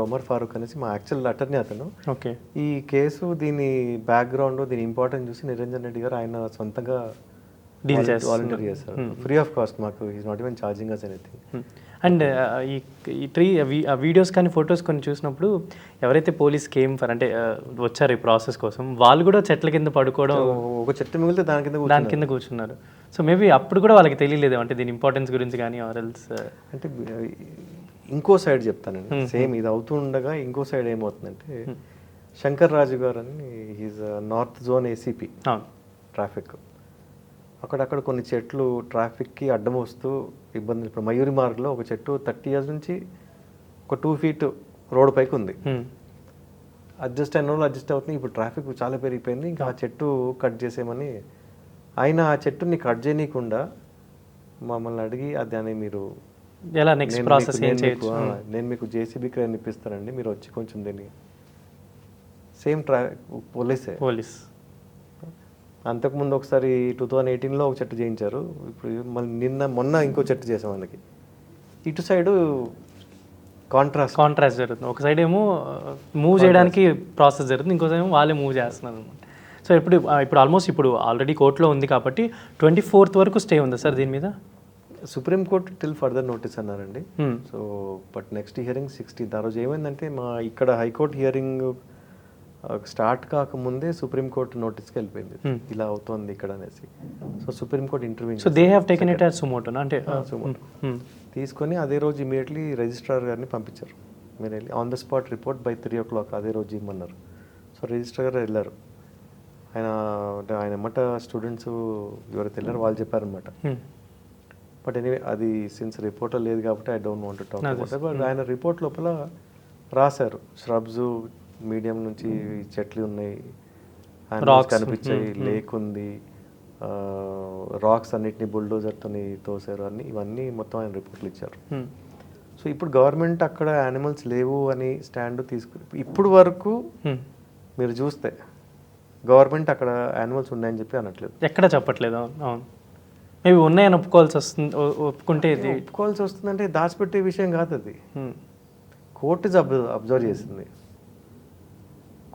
ఒమర్ ఫారూక్ అనేసి మా యాక్చువల్ అటర్నీ అతను. ఓకే, ఈ కేసు దీని బ్యాక్గ్రౌండ్ దీని ఇంపార్టెన్స్ చూసి నిరంజన్ రెడ్డి గారు ఆయన సొంతంగా డీల్ చేస్తారు, వాలంటీర్ చేస్తారు ఫ్రీ ఆఫ్ కాస్ట్. మాకు is not even charging us anything. And ఈ వీడియోస్ కానీ ఫొటోస్ కొన్ని చూసినప్పుడు ఎవరైతే పోలీస్ కేమ్ ఫర్ అంటే వచ్చారు ఈ ప్రాసెస్ కోసం, వాళ్ళు కూడా చెట్ల కింద పడుకోవడం, ఒక చెట్టు మిగిలితే దాని కింద కూర్చున్నారు. సో మేబీ అప్పుడు కూడా వాళ్ళకి తెలియలేదు అంటే దీని ఇంపార్టెన్స్ గురించి కానీ ఆర్ఎల్స్ అంటే ఇంకో సైడ్ చెప్తానండి. సేమ్ ఇది అవుతూ ఉండగా ఇంకో సైడ్ ఏమవుతుందంటే శంకర్ రాజు గారు అని is north zone ACP traffic. అక్కడక్కడ కొన్ని చెట్లు ట్రాఫిక్కి అడ్డం వస్తూ ఇబ్బంది. ఇప్పుడు మయూరి మార్గ్లో ఒక చెట్టు 30 years నుంచి ఒక 2 feet రోడ్ పైకి ఉంది. అడ్జస్ట్ అయిన వాళ్ళు అడ్జస్ట్ అవుతుంది. ఇప్పుడు ట్రాఫిక్ చాలా పెరిగిపోయింది, ఇంకా ఆ చెట్టు కట్ చేసేయమని ఆయన ఆ చెట్టుని కట్ చేయనీయకుండా మమ్మల్ని అడిగి దాన్ని మీరు ఎలా నెక్స్ట్ ప్రాసెస్ నేను మీకు జేసీబీ క్రేన్ ఇప్పిస్తానండి, మీరు వచ్చి కొంచెం దీన్ని సేమ్ పోలీస్ అంతకుముందు ఒకసారి 2018లో ఒక చెట్టు చేయించారు. ఇప్పుడు మళ్ళీ మొన్న ఇంకో చెట్టు చేసాం వాళ్ళకి. ఇటు సైడు కాంట్రాస్ట్ జరుగుతుంది. ఒక సైడ్ ఏమో మూవ్ చేయడానికి ప్రాసెస్ జరుగుతుంది, ఇంకో సైడ్ ఏమో వాళ్ళే మూవ్ చేస్తున్నారు అనమాట. సో ఇప్పుడు ఆల్మోస్ట్ ఇప్పుడు ఆల్రెడీ కోర్టులో ఉంది కాబట్టి 24th వరకు స్టే ఉందా సార్ దీని మీద? సుప్రీంకోర్టు టిల్ ఫర్దర్ నోటీస్ అన్నారండి. So but next hearing 16th. ఆ రోజు ఏమైందంటే మా ఇక్కడ హైకోర్టు హియరింగ్ స్టార్ట్ కాకముందే సుప్రీంకోర్టు నోటీస్కి వెళ్ళిపోయింది, ఇలా అవుతోంది ఇక్కడ అనేసి. So supreme court interview so they have taken it as suo motu అంటే తీసుకొని అదే రోజు ఇమీడియట్లీ రిజిస్ట్రార్ గారిని పంపించారు. మీరు వెళ్ళి on the spot report by 3 o'clock అదే రోజు ఇమ్మన్నారు. సో రిజిస్ట్రార్ గారు వెళ్ళారు. ఆయన ఎమ్మట స్టూడెంట్స్ ఎవరైతే వెళ్ళారో వాళ్ళు చెప్పారనమాట. బట్ ఎనీవే అది సిన్స్ రిపోర్ట్లో లేదు కాబట్టి I don't want to talk about it. But ఆయన రిపోర్ట్ లోపల రాశారు, ష్రబ్స్ మీడియం నుంచి చెట్లు ఉన్నాయి, కనిపించాయి, లేక్ ఉంది, రాక్స్ అన్నిటిని బుల్డోజర్తో తోసారు అని, ఇవన్నీ మొత్తం ఆయన రిపోర్ట్లు ఇచ్చారు. సో ఇప్పుడు గవర్నమెంట్ అక్కడ యానిమల్స్ లేవు అని స్టాండ్ తీసుకుని ఇప్పుడు వరకు మీరు చూస్తే గవర్నమెంట్ అక్కడ యానిమల్స్ ఉన్నాయని చెప్పి అనట్లేదు, ఎక్కడ చెప్పట్లేదు. అవును, మేబీ ఉన్నాయని ఒప్పుకోవాల్సి వస్తుంది. ఒప్పుకుంటే ఒప్పుకోవాల్సి వస్తుందంటే దాచిపెట్టే విషయం కాదు అది. కోర్టు అబ్జర్వ్ చేసింది,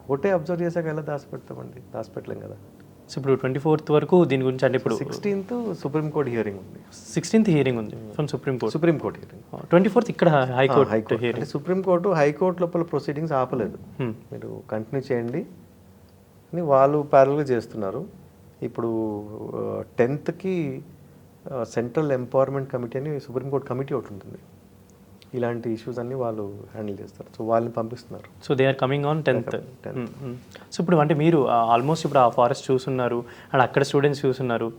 కోర్టే అబ్జర్వ్ చేశాక ఎలా దాచిపెడతామండి? దాచిపెట్టలేం కదా. సో ఇప్పుడు 24th వరకు దీని గురించి అంటే ఇప్పుడు 16th సుప్రీంకోర్టు హియరింగ్ ఉంది. 16th హియరింగ్ ఉంది ఫ్రమ్ సుప్రీంకోర్టు హియరింగ్. 24th ఇక్కడ హైకోర్టు హియరింగ్. అంటే సుప్రీంకోర్టు హైకోర్టు లోపల ప్రొసీడింగ్స్ ఆపలేదు, మీరు కంటిన్యూ చేయండి అని వాళ్ళు ప్యారల్గా చేస్తున్నారు. ఇప్పుడు 10th సెంట్రల్ ఎంపవర్మెంట్ కమిటీ అని సుప్రీంకోర్టు కమిటీ ఒకటి ఉంటుంది, ఇలాంటి ఇష్యూస్ అన్ని వాళ్ళు హ్యాండిల్ చేస్తారు. సో వాళ్ళని పంపిస్తున్నారు. So they are coming on 10th. So ఇప్పుడు అంటే మీరు ఆల్మోస్ట్ ఇప్పుడు ఆ ఫారెస్ట్ చూస్తున్నారు అండ్ అక్కడ స్టూడెంట్స్ చూస్తున్నారు.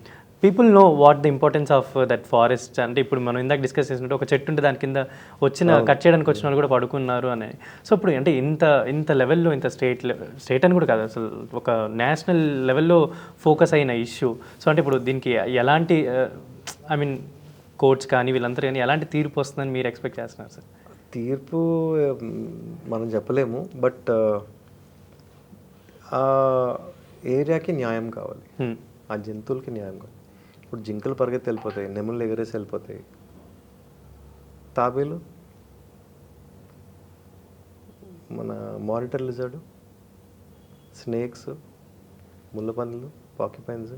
People know what the importance of that forest. అంటే ఇప్పుడు మనం ఇందాక డిస్కస్ చేసినట్టు ఒక చెట్టు ఉంటే దాని కింద కట్ చేయడానికి వచ్చిన వాళ్ళు కూడా పడుకున్నారు అని. సో ఇప్పుడు అంటే ఇంత లెవెల్లో ఇంత స్టేట్ అని కూడా కాదు, అసలు ఒక నేషనల్ లెవెల్లో ఫోకస్ అయిన ఇష్యూ. సో అంటే ఇప్పుడు దీనికి ఎలాంటి ఐ మీన్ కోర్ట్స్ కానీ వీళ్ళందరూ కానీ ఎలాంటి తీర్పు వస్తుందని మీరు ఎక్స్పెక్ట్ చేస్తున్నారు సార్? తీర్పు మనం చెప్పలేము, బట్ ఆ ఏరియాకి న్యాయం కావాలి, ఆ జంతువులకి న్యాయం కావాలి. ఇప్పుడు జింకలు పరిగెత్తి వెళ్ళిపోతాయి, నెమళ్ళు ఎగరేసి వెళ్ళిపోతాయి, తాబేలు, మన మానిటర్ లిజర్డ్, స్నేక్స్, ముళ్ళపందులు, పాకిపైన్స్,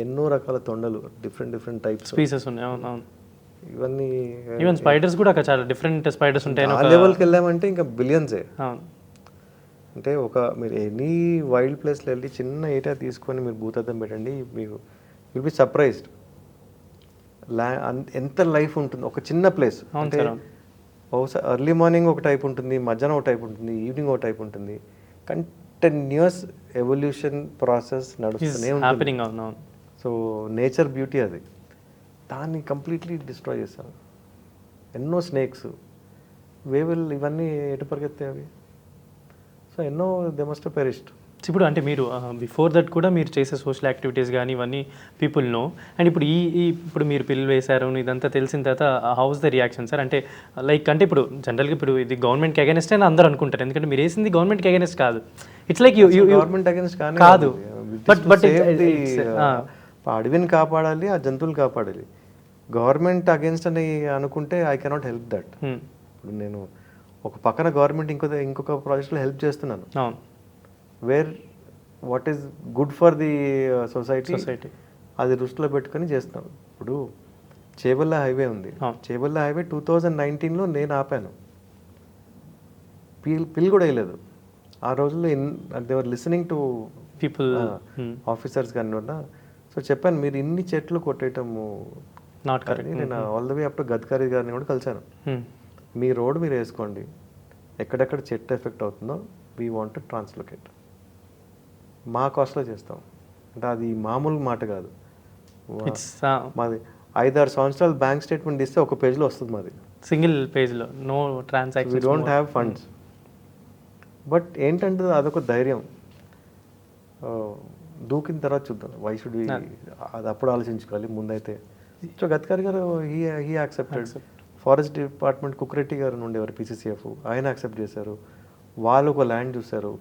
ఎన్నో రకాల తొండలు, డిఫరెంట్ టైప్స్ స్పీసెస్ ఉన్నాయి. అవును, ఇవన్నీ ఈవెన్ స్పైడర్స్ కూడా చాలా డిఫరెంట్ స్పైడర్స్ ఉంటాయి. ఆ లెవెల్కి వెళ్ళామంటే ఇంకా బిలియన్సే. అంటే మీరు ఎనీ వైల్డ్ ప్లేస్లో వెళ్ళి చిన్న ఏరియా తీసుకొని మీరు భూతద్దం పెట్టండి, మీకు విల్ బి సర్ప్రైజ్డ్ ఎంత లైఫ్ ఉంటుంది ఒక చిన్న ప్లేస్. అంటే బహుశా ఎర్లీ మార్నింగ్ ఒక టైప్ ఉంటుంది, మధ్యాహ్నం ఒక టైప్ ఉంటుంది, ఈవినింగ్ ఒక టైప్ ఉంటుంది. కంటిన్యూస్ ఎవల్యూషన్ ప్రాసెస్ నడుస్తూనే ఉంటుంది. సో నేచర్ బ్యూటీ అది. దాన్ని కంప్లీట్లీ డిస్ట్రాయ్ చేశాను. ఎన్నో స్నేక్స్, వేవులు, ఇవన్నీ ఎటు పరిగెత్తాయి అవి. సో ఎన్నో దే మస్ట్ పెరిష్డ్. ఇప్పుడు అంటే మీరు బిఫోర్ దట్ కూడా మీరు చేసే సోషల్ యాక్టివిటీస్ కానీ ఇవన్నీ పీపుల్ నో. అండ్ ఇప్పుడు ఇప్పుడు మీరు పిల్లలు వేశారు ఇదంతా తెలిసిన తర్వాత హౌస్ ద రియాక్షన్ సార్? అంటే లైక్ అంటే ఇప్పుడు జనరల్గా ఇప్పుడు ఇది గవర్నమెంట్కి అగెనిస్ట్ అని అందరూ అనుకుంటారు, ఎందుకంటే మీరు వేసింది గవర్నమెంట్కి అగెనిస్ట్ కాదు. ఇట్స్ లైక్ గవర్నమెంట్ అగెన్స్ట్ కాదు. బట్ అడవిని కాపాడాలి, ఆ జంతువులు కాపాడాలి. గవర్నమెంట్ అగెన్స్ట్ అని అనుకుంటే ఐ కెనాట్ హెల్ప్ దట్. ఇప్పుడు నేను ఒక పక్కన గవర్నమెంట్ ఇంకొక ప్రాజెక్ట్లో హెల్ప్ చేస్తున్నాను, where what is good for the society అది దృష్టిలో పెట్టుకొని చేస్తున్నాం. ఇప్పుడు చేబల్ల హైవే ఉంది, చేబల్ల హైవే 2019లో నేను ఆపాను, పిల్ కూడా వేయలేదు. ఆ రోజుల్లో దేవర్ లిసనింగ్ టు పీపుల్, ఆఫీసర్స్ కానీ. సో చెప్పాను, మీరు ఇన్ని చెట్లు కొట్టేయటము నాట్ కరెక్ట్. నేను all the way up to Gadkari గారిని కూడా కలిశాను. మీ రోడ్ మీరు వేసుకోండి, ఎక్కడెక్కడ చెట్టు ఎఫెక్ట్ అవుతుందో వీ వాంట్ టు ట్రాన్స్లొకేట్, మా కాస్ట్లో చేస్తాం. అంటే అది మామూలు మాట కాదు. మాది 5-6 సంవత్సరాలు బ్యాంక్ స్టేట్మెంట్ ఇస్తే ఒక పేజ్లో వస్తుంది మాది, సింగిల్ పేజ్లో, no transaction. We don't have funds. But ఏంటంటే అదొక ధైర్యం. దూకిన తర్వాత చూద్దాం, వై షుడ్ వి, అది అప్పుడు ఆలోచించుకోవాలి ముందైతే. సో గడ్కరీ గారు హీ యాక్సెప్టెడ్. ఫారెస్ట్ డిపార్ట్మెంట్ కుక్రెడ్డి గారు ఉండేవారు పీసీసీఎఫ్, ఆయన యాక్సెప్ట్ చేశారు. వాళ్ళు ఒక ల్యాండ్ చూశారు,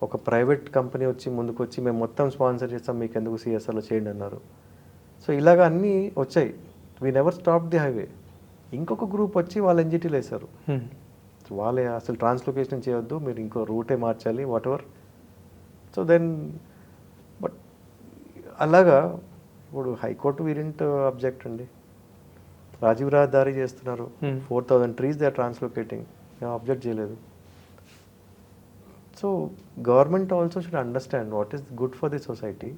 ఒక ప్రైవేట్ కంపెనీ వచ్చి ముందుకు వచ్చి మేము మొత్తం స్పాన్సర్ చేస్తాం, మీకు ఎందుకు సిఎస్ఆర్లో చేయండి అన్నారు. సో ఇలాగ అన్నీ వచ్చాయి. We never stop the highway. ఇంకొక గ్రూప్ వచ్చి వాళ్ళు ఎన్జిటీలు వేశారు, వాళ్ళే అసలు ట్రాన్స్లొకేషన్ చేయొద్దు, మీరు ఇంకో రూటే మార్చాలి, whatever. So then but అలాగా ఇప్పుడు హైకోర్టు వీరింట్ అబ్జెక్ట్ అండి. రాజీవ్ రహదారి చేస్తున్నారు, 4000 ట్రీస్ దే ఆర్ ట్రాన్స్లొకేటింగ్, మేము అబ్జెక్ట్ చేయలేదు. So government also should understand what is good for the society.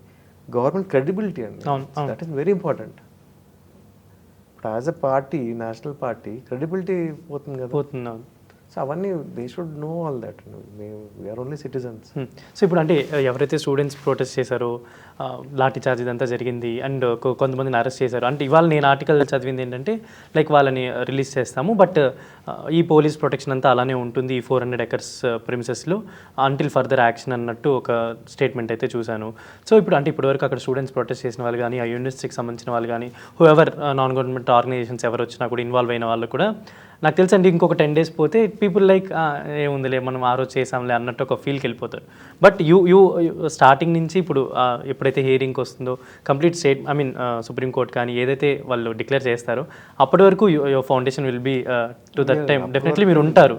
Government credibility అండి, దట్ ఈస్ వెరీ ఇంపార్టెంట్. ఇప్పుడు as a party, national party credibility పోతుంది కదా, పోతుంది. సో అవన్నీ they should know all that. We're only citizens. So ఇప్పుడు అంటే ఎవరైతే students protest చేశారో, లాఠీ చార్జ్ ఇదంతా జరిగింది, అండ్ కొంతమందిని అరెస్ట్ చేశారు. అంటే ఇవాళ నేను ఆర్టికల్ చదివింది ఏంటంటే లైక్ వాళ్ళని రిలీజ్ చేస్తాము, బట్ ఈ పోలీస్ ప్రొటెక్షన్ అంతా అలానే ఉంటుంది ఈ 400 acres ప్రిమిసెస్లో అంటిల్ ఫర్దర్ యాక్షన్ అన్నట్టు ఒక స్టేట్మెంట్ అయితే చూశాను. సో ఇప్పుడు అంటే ఇప్పటివరకు అక్కడ స్టూడెంట్స్ ప్రొటెస్ట్ చేసిన వాళ్ళు కానీ, ఆ యూనివర్సిటీకి సంబంధించిన వాళ్ళు కానీ, whoever non government organisations ఎవరు వచ్చినా కూడా, ఇన్వాల్వ్ అయిన వాళ్ళు కూడా, నాకు తెలుసు అండి ఇంకొక 10 days పోతే పీపుల్ లైక్ ఏముందిలే మనం ఆ రోజు చేసాంలే అన్నట్టు ఒక ఫీల్కి వెళ్ళిపోతారు. బట్ యూ స్టార్టింగ్ నుంచి ఇప్పుడు ఎప్పుడైతే హియరింగ్కి వస్తుందో complete state, I mean supreme court కానీ ఏదైతే వాళ్ళు డిక్లేర్ చేస్తారో అప్పటి వరకు your foundation will be to that time definitely మీరు ఉంటారు.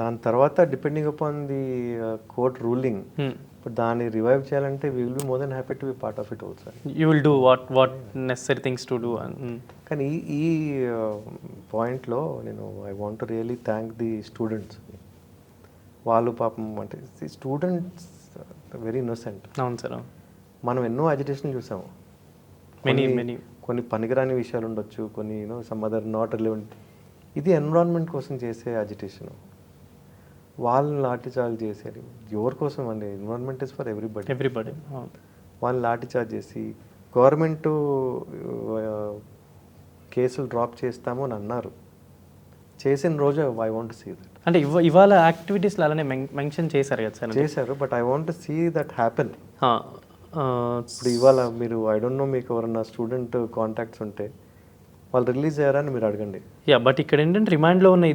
దాని తర్వాత depending upon the court ruling, దాన్ని రివైవ్ చేయాలంటే we will be more than happy to be part of it also. You will do what necessary things to do. కానీ ఈ పాయింట్లో నేను I want to really thank the students. వాళ్ళు పాపం అంటే students very innocent. అవును sir. మనం ఎన్నో అజిటేషన్ చూసాము, కొన్ని పనికిరాని విషయాలు ఉండొచ్చు, కొన్ని సమ్ అదర్ నాట్ రిలవెంట్. ఇది ఎన్విరాన్మెంట్ కోసం చేసే అజిటేషన్. వాళ్ళని లాఠీచార్జ్ చేసేది ఎవరి కోసం అండి? Environment is for everybody. వాళ్ళని లాఠీచార్జ్ చేసి గవర్నమెంట్ కేసులు డ్రాప్ చేస్తాము అని అన్నారు. చేసిన రోజు ఐ వాంట్ సీ దట్. అంటే ఇవాళ యాక్టివిటీస్లో అలానే మెన్షన్ చేశారు కదా సార్? చేశారు, but I want see that happen. ఇప్పుడు ఇవాళ మీరు ఐ డోంట్ నో, మీకు ఎవరన్నా స్టూడెంట్ కాంటాక్ట్స్ ఉంటే వాళ్ళు రిలీజ్ అయ్యారని మీరు అడగండి. యా, బట్ ఇక్కడ ఏంటంటే రిమాండ్లో ఉన్న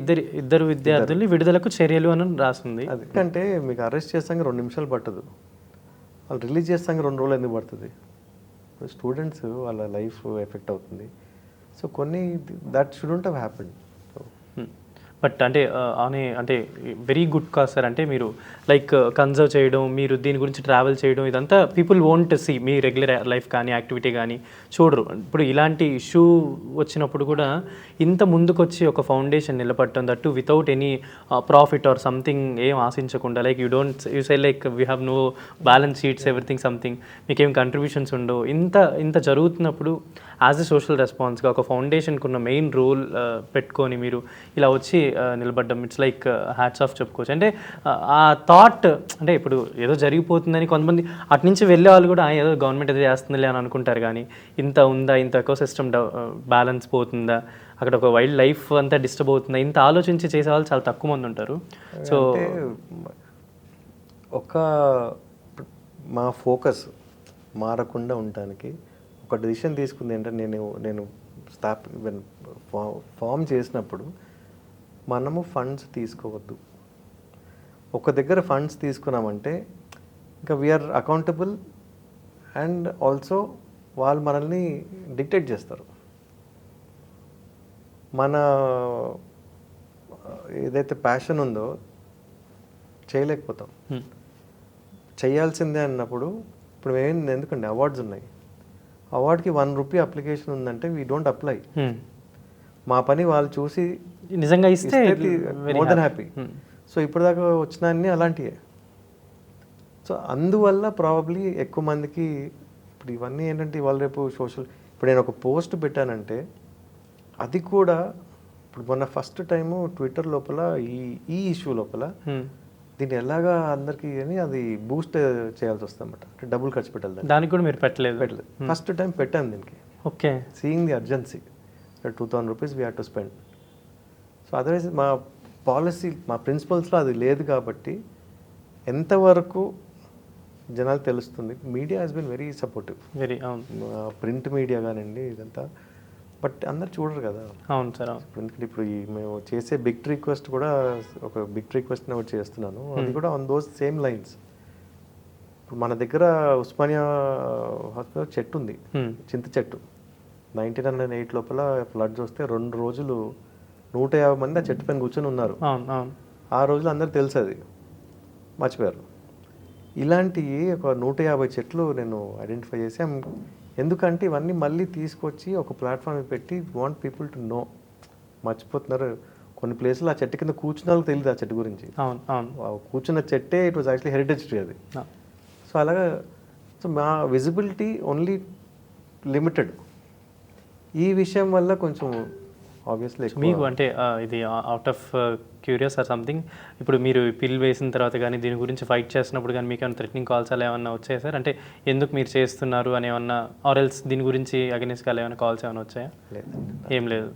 ఇద్దరు విద్యార్థుల్ని విడుదలకు చర్యలు అని రాస్తుంది. ఎందుకంటే మీకు అరెస్ట్ చేస్తాక 2 నిమిషాలు పట్టదు, వాళ్ళు రిలీజ్ చేస్తాక 2 రోజులు ఎందుకు పడుతుంది? స్టూడెంట్స్ వాళ్ళ లైఫ్ ఎఫెక్ట్ అవుతుంది. సో కొన్ని that shouldn't have happened. But అంటే వెరీ గుడ్ కాజ్ సార్. అంటే మీరు లైక్ కన్జర్వ్ చేయడం, మీరు దీని గురించి ట్రావెల్ చేయడం, ఇదంతా పీపుల్ వోంట్ సీ. మీ రెగ్యులర్ లైఫ్ కానీ యాక్టివిటీ కానీ చూడరు. ఇప్పుడు ఇలాంటి ఇష్యూ వచ్చినప్పుడు కూడా ఇంత ముందుకొచ్చి ఒక ఫౌండేషన్ నిలబడటం, that without any profit or something ఏం ఆశించకుండా, like you say like we have no balance sheets, everything something, మీకేం కంట్రిబ్యూషన్స్ ఉండవు. ఇంత జరుగుతున్నప్పుడు యాజ్ ఎ సోషల్ రెస్పాన్స్గా ఒక ఫౌండేషన్కి ఉన్న మెయిన్ రోల్ పెట్టుకొని మీరు ఇలా వచ్చి నిలబడ్డం, ఇట్స్ లైక్ హ్యాట్స్ ఆఫ్ చెప్పుకోవచ్చు. అంటే ఆ థాట్, అంటే ఇప్పుడు ఏదో జరిగిపోతుందని కొంతమంది అటు నుంచి వెళ్ళే వాళ్ళు కూడా ఏదో గవర్నమెంట్ ఏదో చేస్తుందిలే అని అనుకుంటారు, కానీ ఇంత ఉందా, ఇంత ఎకో సిస్టమ్ బ్యాలెన్స్ పోతుందా, అక్కడ ఒక వైల్డ్ లైఫ్ అంతా డిస్టర్బ్ అవుతుందా, ఇంత ఆలోచించి చేసే వాళ్ళు చాలా తక్కువ మంది ఉంటారు. సో ఒక మా ఫోకస్ మారకుండా ఉండటానికి ఒక డెసిషన్ తీసుకుంది ఏంటంటే, నేను ఫామ్ చేసినప్పుడు మనము ఫండ్స్ తీసుకోవద్దు. ఒక దగ్గర ఫండ్స్ తీసుకున్నామంటే ఇంకా వీఆర్ అకౌంటబుల్ అండ్ ఆల్సో వాళ్ళు మనల్ని డిక్టేట్ చేస్తారు. మన ఏదైతే ప్యాషన్ ఉందో చేయలేకపోతాం. చేయాల్సిందే అన్నప్పుడు ఇప్పుడు ఎందుకండి అవార్డ్స్ ఉన్నాయి, అవార్డ్కి ₹1 అప్లికేషన్ ఉందంటే వీ డోంట్ అప్లై. మా పని వాళ్ళు చూసి నిజంగా ఇస్తే మోర్ దెన్ హ్యాపీ. సో ఇప్పటిదాకా వచ్చిన అన్నీ అలాంటివే. సో అందువల్ల ప్రాబబ్లీ ఎక్కువ మందికి ఇప్పుడు ఇవన్నీ ఏంటంటే ఇవాళ రేపు ఇప్పుడు నేను ఒక పోస్ట్ పెట్టానంటే అది కూడా ఇప్పుడు మొన్న ఫస్ట్ టైము ట్విట్టర్ లోపల ఈ ఇష్యూ లోపల దీన్ని ఎలాగా అందరికీ అని అది బూస్ట్ చేయాల్సి వస్తుంది అనమాట. అంటే డబ్బులు ఖర్చు పెట్టాలి. దానికి కూడా మీరు పెట్టలేదు? ఫస్ట్ టైం పెట్టాను దీనికి. Okay. Seeing the urgency, ₹2,000 we have to spend. So otherwise మా పాలసీ, మా ప్రిన్సిపల్స్లో అది లేదు కాబట్టి ఎంతవరకు జనాలు తెలుస్తుంది. Media has been very supportive, very. Print media కానివ్వండి ఇదంతా, బట్ అందరు చూడరు కదా. అవును సార్. ఎందుకంటే ఇప్పుడు మేము చేసే బిగ్ రిక్వెస్ట్ కూడా ఒక బిగ్ రిక్వెస్ట్ ఒకటి చేస్తున్నాను, అది కూడా ఆన్ దోస్ సేమ్ లైన్స్. ఇప్పుడు మన దగ్గర ఉస్మానియా హాస్పిటల్ చెట్టు ఉంది, చింత చెట్టు. 1908 లోపల ఫ్లడ్స్ వస్తే 2 రోజులు 150 మంది ఆ చెట్టు పైన కూర్చొని ఉన్నారు. ఆ రోజులు అందరికి తెలుసు, అది మర్చిపోయారు. ఇలాంటి ఒక 150 చెట్లు నేను ఐడెంటిఫై చేసి, ఎందుకంటే ఇవన్నీ మళ్ళీ తీసుకొచ్చి ఒక ప్లాట్ఫామ్ పెట్టి వాంట్ పీపుల్ టు నో. మర్చిపోతున్నారు కొన్ని ప్లేసులు, ఆ చెట్టు కింద కూర్చున్న వాళ్ళకి తెలియదు ఆ చెట్టు గురించి. కూర్చున్న చెట్టే it was actually heritage tree అది. సో అలాగా సో మా విజిబిలిటీ ఓన్లీ లిమిటెడ్. ఈ విషయం వల్ల కొంచెం ఆబ్వియస్లీ మీకు అంటే ఇది out of curious or something, ఇప్పుడు మీరు పిల్ వేసిన తర్వాత కానీ దీని గురించి ఫైట్ చేస్తున్నప్పుడు కానీ మీకు ఏమైనా థ్రెటనింగ్ కాల్స్ అలా ఏమన్నా వచ్చాయా సార్? అంటే ఎందుకు మీరు చేస్తున్నారు అని ఏమన్నా, ఆర్ ఎల్స్ దీని గురించి అగెనిస్ట్గా ఏమైనా కాల్స్ ఏమైనా వచ్చాయా? ఏం లేదు.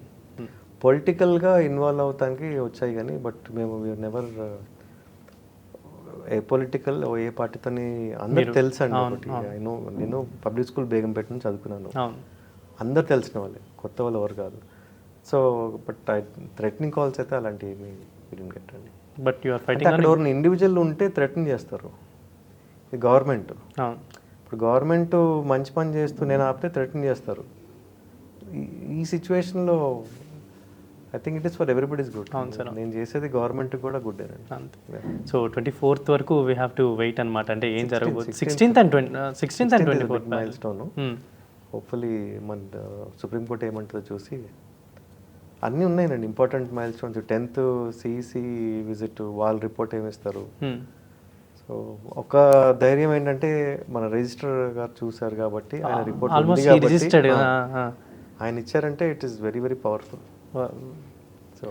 పొలిటికల్గా ఇన్వాల్వ్ అవుతానికి వచ్చాయి కానీ, బట్ మేము నెవర్ ఏ పొలిటికల్ ఏ పార్టీతోని అందరికి తెలుసు అండి. నేను పబ్లిక్ స్కూల్ బేగంపేట నుంచి చదువుకున్నాను, అందరు తెలిసిన వాళ్ళే, కొత్త వాళ్ళు ఎవరు కాదు. సో బట్ థ్రెటనింగ్ కాల్స్ అయితే అలాంటివి గెట్టండి. బట్ యు ఆర్ ఫైటింగ్ అక్కడ ఎవరిని ఇండివిజువల్ ఉంటే థ్రెటన్ చేస్తారు. ఇది గవర్నమెంట్. ఇప్పుడు గవర్నమెంట్ మంచి పని చేస్తూ నేను ఆపితే థ్రెటన్ చేస్తారు. ఈ సిచ్యువేషన్లో I think it is for everybody's good. అవును సార్. నేను చేసేది గవర్నమెంట్ కూడా గుడ్ అంతే. సో 24th వరకు వీ హ్యావ్ టు వెయిట్ అనమాట. అంటే ఏం జరగబోతుంది 16th and 24th mile stone. Hopefully మన సుప్రీంకోర్టు ఏమంటుందో చూసి, అన్నీ ఉన్నాయండి important mile stones. 10th CEC visit, వాళ్ళ రిపోర్ట్ ఏమిస్తారు. సో ఒక ధైర్యం ఏంటంటే మన రిజిస్టర్ గారు చూశారు కాబట్టి, ఆయన రిపోర్ట్ ఆయన ఇచ్చారంటే it is very very powerful. So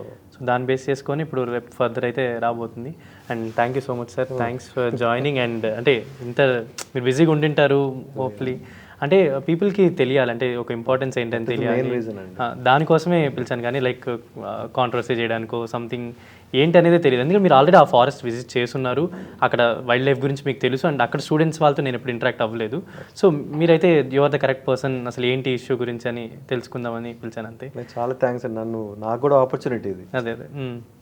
దాన్ని బేస్ చేసుకొని ఇప్పుడు రేపు ఫర్దర్ అయితే రాబోతుంది. And thank you so much sir, thanks for joining. And అంటే ఇంత మీరు బిజీగా ఉండింటారు, హోప్ఫుల్లీ అంటే పీపుల్కి తెలియాలి, అంటే ఒక ఇంపార్టెన్స్ ఏంటని తెలియాలి, దానికోసమే పిలిచాను. కానీ లైక్ కాంట్రవర్సీ చేయడానికో సంథింగ్ ఏంటి అనేది తెలియదు. ఎందుకంటే మీరు ఆల్రెడీ ఆ ఫారెస్ట్ విజిట్ చేస్తున్నారు, అక్కడ వైల్డ్ లైఫ్ గురించి మీకు తెలుసు. అండ్ అక్కడ స్టూడెంట్స్ వాళ్ళతో నేను ఎప్పుడు ఇంటరాక్ట్ అవ్వలేదు. సో మీరైతే you are the correct person అసలు ఏంటి ఇష్యూ గురించి అని తెలుసుకుందామని పిలిచాను అంతే. చాలా థ్యాంక్స్ అండి, నాకు కూడా ఆపర్చునిటీ ఇది. అదే.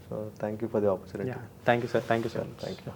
So thank you for the opportunity. Thank you sir. Thank you.